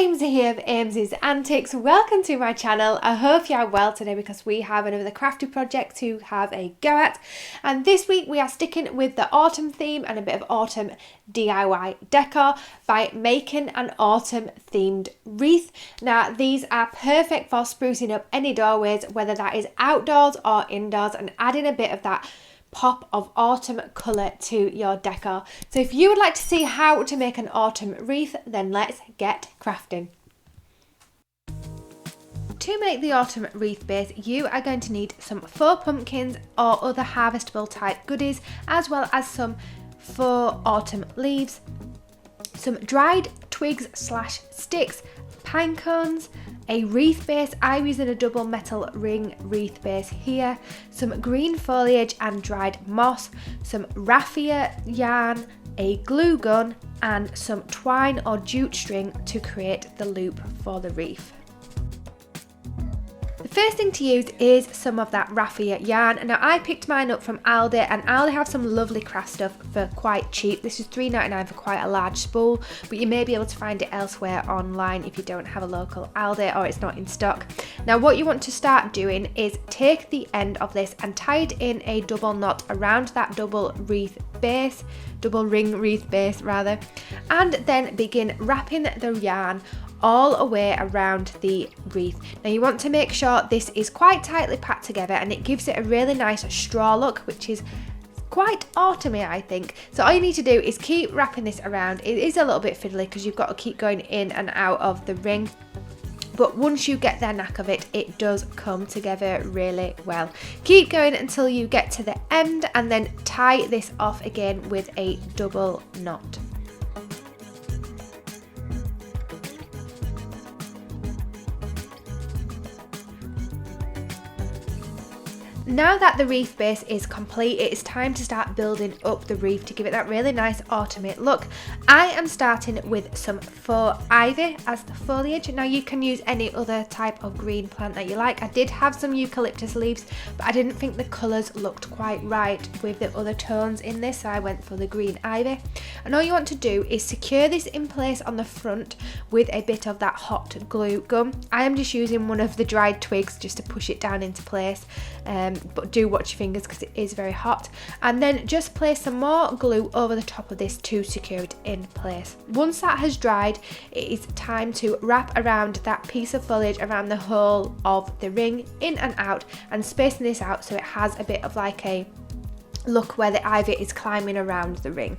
Amesy here of Amesy's Antics. Welcome to my channel. I hope you are well today because we have another crafty project to have a go at. And this week we are sticking with the autumn theme and a bit of autumn DIY decor by making an autumn themed wreath. Now these are perfect for sprucing up any doorways, whether that is outdoors or indoors, and adding a bit of that pop of autumn colour to your decor. So if you would like to see how to make an autumn wreath, then let's get crafting. To make the autumn wreath base, you are going to need some faux pumpkins or other harvestable type goodies, as well as some faux autumn leaves, some dried twigs slash sticks, pine cones, a wreath base. I'm using a double metal ring wreath base here, some green foliage and dried moss, some raffia yarn, a glue gun, and some twine or jute string to create the loop for the wreath. The first thing to use is some of that raffia yarn. Now I picked mine up from Aldi, and Aldi have some lovely craft stuff for quite cheap. This is $3.99 for quite a large spool, but you may be able to find it elsewhere online if you don't have a local Aldi or it's not in stock. Now what you want to start doing is take the end of this and tie it in a double knot around that double ring wreath base rather, and then begin wrapping the yarn all the way around the wreath. Now you want to make sure this is quite tightly packed together, and it gives it a really nice straw look, which is quite autumny, I think. So all you need to do is keep wrapping this around. It is a little bit fiddly because you've got to keep going in and out of the ring, but once you get the knack of it, it does come together really well. Keep going until you get to the end, and then tie this off again with a double knot. Now that the wreath base is complete, it is time to start building up the wreath to give it that really nice autumny look. I am starting with some faux ivy as the foliage. Now you can use any other type of green plant that you like. I did have some eucalyptus leaves, but I didn't think the colours looked quite right with the other tones in this, so I went for the green ivy. And all you want to do is secure this in place on the front with a bit of that hot glue gun. I am just using one of the dried twigs just to push it down into place. But do watch your fingers because it is very hot, and then just place some more glue over the top of this to secure it in place. Once that has dried, it is time to wrap around that piece of foliage around the whole of the ring, in and out, and spacing this out so it has a bit of like a look where the ivy is climbing around the ring.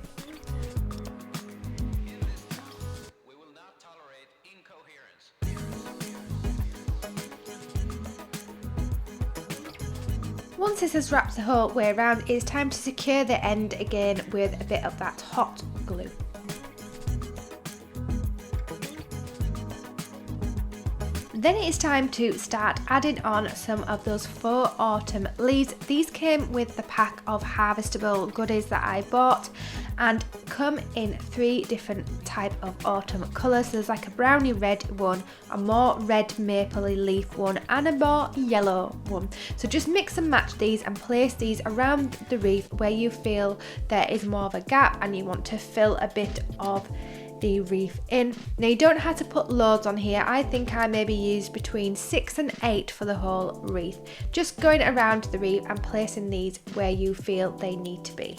Once this has wrapped the whole way around, it's time to secure the end again with a bit of that hot glue. Then it is time to start adding on some of those faux autumn leaves. These came with the pack of harvestable goodies that I bought, and come in 3 different type of autumn colours. So there's like a browny red one, a more red mapley leaf one, and a more yellow one. So just mix and match these and place these around the wreath where you feel there is more of a gap and you want to fill a bit of the wreath in. Now you don't have to put loads on here. I think I maybe used between 6 and 8 for the whole wreath. Just going around the wreath and placing these where you feel they need to be.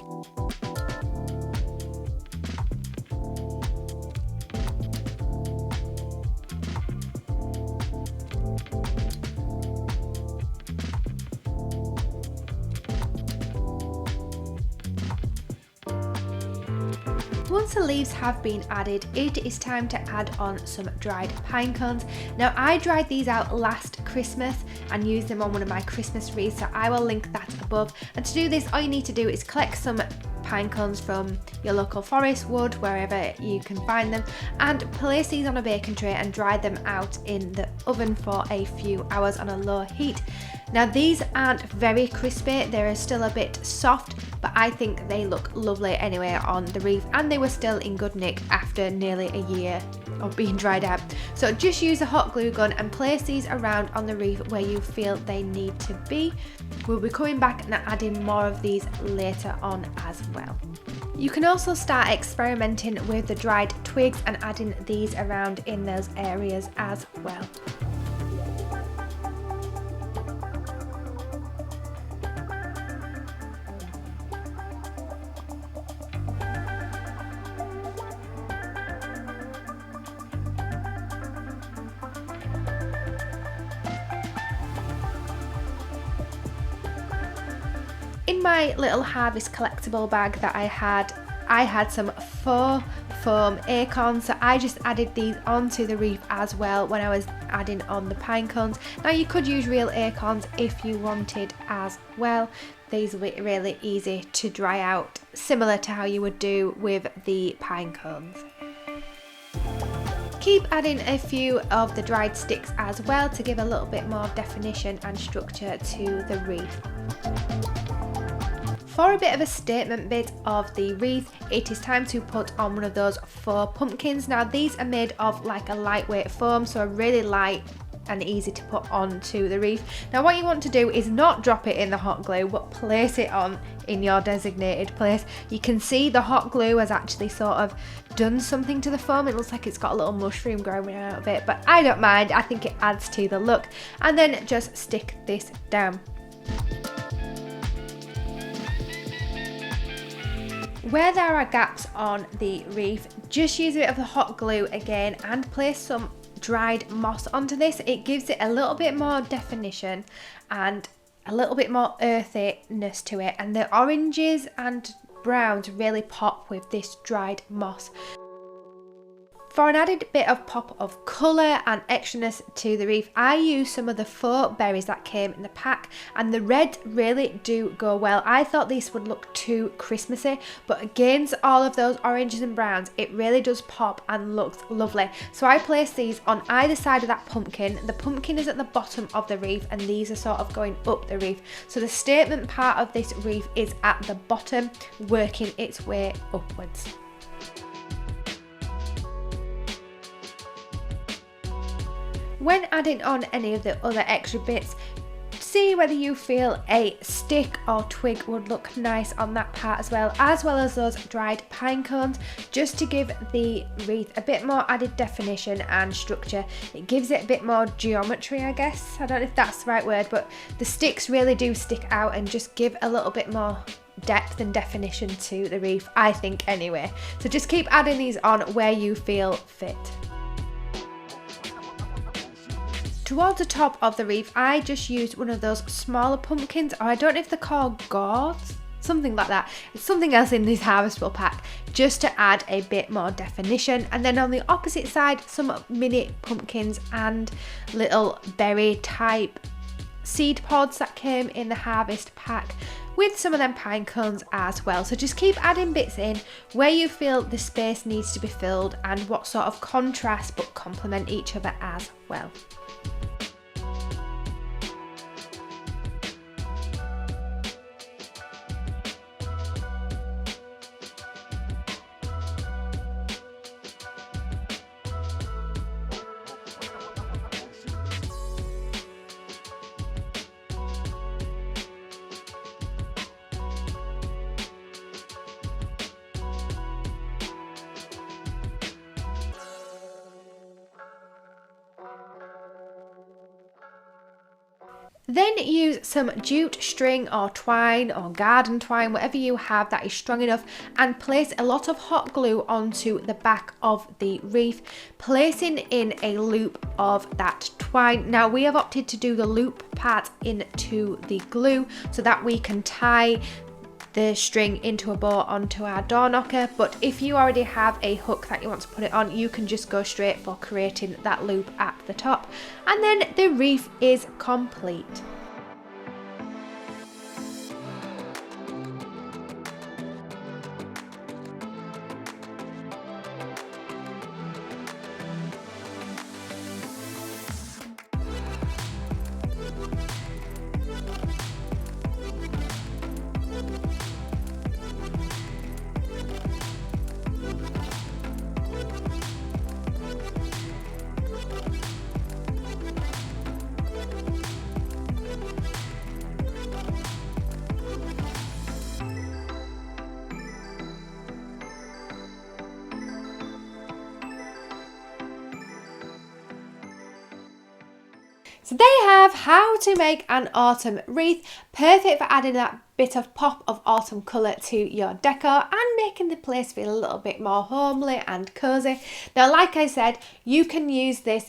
Once the leaves have been added, it is time to add on some dried pine cones. Now I dried these out last Christmas and used them on one of my Christmas wreaths, so I will link that above. And to do this, all you need to do is collect some pine cones from your local forest, wood, wherever you can find them, and place these on a baking tray and dry them out in the oven for a few hours on a low heat. Now these aren't very crispy, they're still a bit soft, but I think they look lovely anyway on the wreath, and they were still in good nick after nearly a year of being dried out. So just use a hot glue gun and place these around on the wreath where you feel they need to be. We'll be coming back and adding more of these later on as well. You can also start experimenting with the dried twigs and adding these around in those areas as well. In my little harvest collectible bag that I had some faux foam acorns, so I just added these onto the reef as well when I was adding on the pine cones. Now you could use real acorns if you wanted as well. These will be really easy to dry out, similar to how you would do with the pine cones. Keep adding a few of the dried sticks as well to give a little bit more definition and structure to the wreath. For a bit of a statement bit of the wreath, it is time to put on one of those faux pumpkins. Now these are made of like a lightweight foam, so really light and easy to put onto the wreath. Now what you want to do is not drop it in the hot glue, but place it on in your designated place. You can see the hot glue has actually sort of done something to the foam. It looks like it's got a little mushroom growing out of it, but I don't mind. I think it adds to the look. And then just stick this down. Where there are gaps on the wreath, just use a bit of the hot glue again and place some dried moss onto this. It gives it a little bit more definition and a little bit more earthiness to it, and the oranges and browns really pop with this dried moss. For an added bit of pop of colour and extraness to the wreath, I use some of the faux berries that came in the pack, and the red really do go well. I thought this would look too Christmassy, but against all of those oranges and browns, it really does pop and looks lovely. So I place these on either side of that pumpkin. The pumpkin is at the bottom of the wreath and these are sort of going up the wreath. So the statement part of this wreath is at the bottom, working its way upwards. When adding on any of the other extra bits, see whether you feel a stick or twig would look nice on that part as well as those dried pine cones, just to give the wreath a bit more added definition and structure. It gives it a bit more geometry, I guess. I don't know if that's the right word, but the sticks really do stick out and just give a little bit more depth and definition to the wreath, I think anyway. So just keep adding these on where you feel fit. Towards the top of the wreath, I just used one of those smaller pumpkins, or I don't know if they're called gourds, something like that. It's something else in this harvestable pack, just to add a bit more definition. And then on the opposite side, some mini pumpkins and little berry type seed pods that came in the harvest pack, with some of them pine cones as well. So just keep adding bits in where you feel the space needs to be filled and what sort of contrast but complement each other as well. Then use some jute string or twine or garden twine, whatever you have that is strong enough, and place a lot of hot glue onto the back of the wreath, placing in a loop of that twine. Now we have opted to do the loop part into the glue so that we can tie the string into a bow onto our door knocker, but if you already have a hook that you want to put it on, you can just go straight for creating that loop at the top, and then the wreath is complete. So there you have how to make an autumn wreath, perfect for adding that bit of pop of autumn colour to your decor and making the place feel a little bit more homely and cosy. Now, like I said, you can use this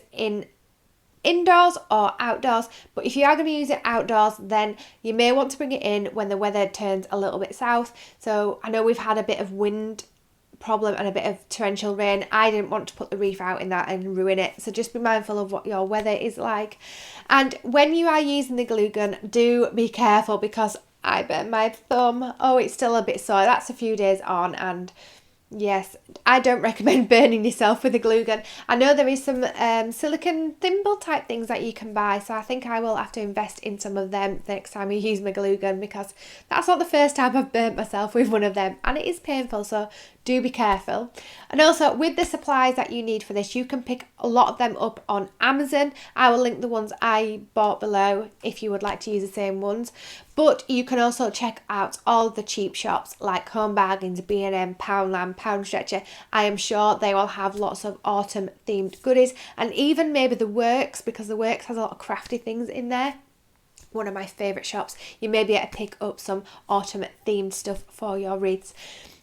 indoors or outdoors, but if you are going to use it outdoors, then you may want to bring it in when the weather turns a little bit south. So I know we've had a bit of wind problem and a bit of torrential rain. I didn't want to put the reef out in that and ruin it, so just be mindful of what your weather is like. And when you are using the glue gun, do be careful, because I burned my thumb. Oh, it's still a bit sore. That's a few days on, and yes, I don't recommend burning yourself with a glue gun. I know there is some silicone thimble type things that you can buy, so I think I will have to invest in some of them the next time I use my glue gun, because that's not the first time I've burnt myself with one of them, and it is painful, so do be careful. And also, with the supplies that you need for this, you can pick a lot of them up on Amazon. I will link the ones I bought below if you would like to use the same ones. But you can also check out all the cheap shops like Home Bargains, B&M, Poundland, Pound Stretcher. I am sure they will have lots of autumn themed goodies, and even maybe the Works, because the Works has a lot of crafty things in there. One of my favourite shops. You may be able to pick up some autumn themed stuff for your wreaths.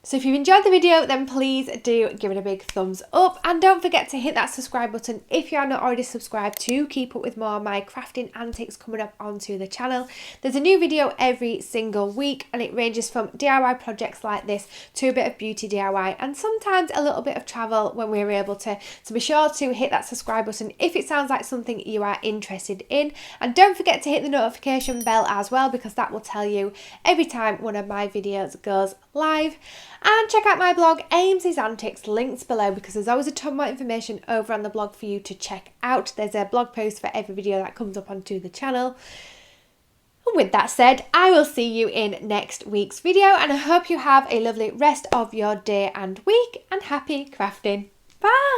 So if you've enjoyed the video, then please do give it a big thumbs up, and don't forget to hit that subscribe button if you are not already subscribed to keep up with more of my crafting antics coming up onto the channel. There's a new video every single week, and it ranges from DIY projects like this to a bit of beauty DIY and sometimes a little bit of travel when we're able to. So be sure to hit that subscribe button if it sounds like something you are interested in, and don't forget to hit the notification bell as well, because that will tell you every time one of my videos goes live. And check out my blog, Ames's Antics, links below, because there's always a ton more information over on the blog for you to check out. There's a blog post for every video that comes up onto the channel. And with that said, I will see you in next week's video, and I hope you have a lovely rest of your day and week, and happy crafting. Bye!